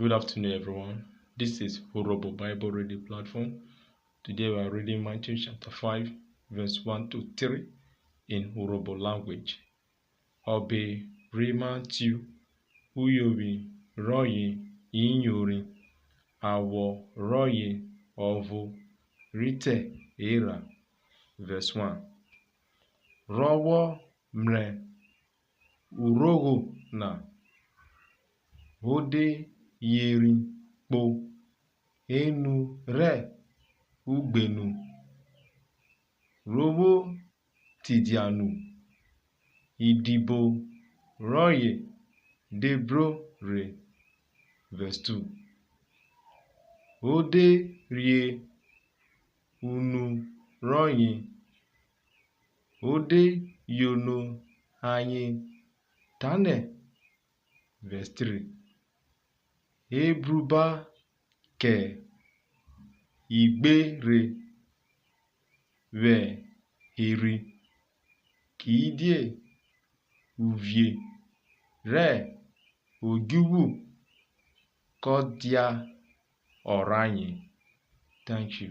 Good afternoon, everyone. This is Horobo Bible Reading Platform. Today we are reading Matthew chapter 5, verse 1 to 3 in Horobo language. Obe Matthew Uyobi Roye Inyori Awo Roye Ovu Rite Era. Verse 1. Rowo Mre Urogo na Hode Yeri Po Enu Re Ugbenu Rowo Tidianu Idibo Roye Debro Re. Verse 2. Ode Rie Unu Roye Ode Yono Anye Tane. Verse 3. Ebruba Ke Igbe Re Ve Iri Kidie Uvie Re Ogiwu Kodia Oranye. Thank you.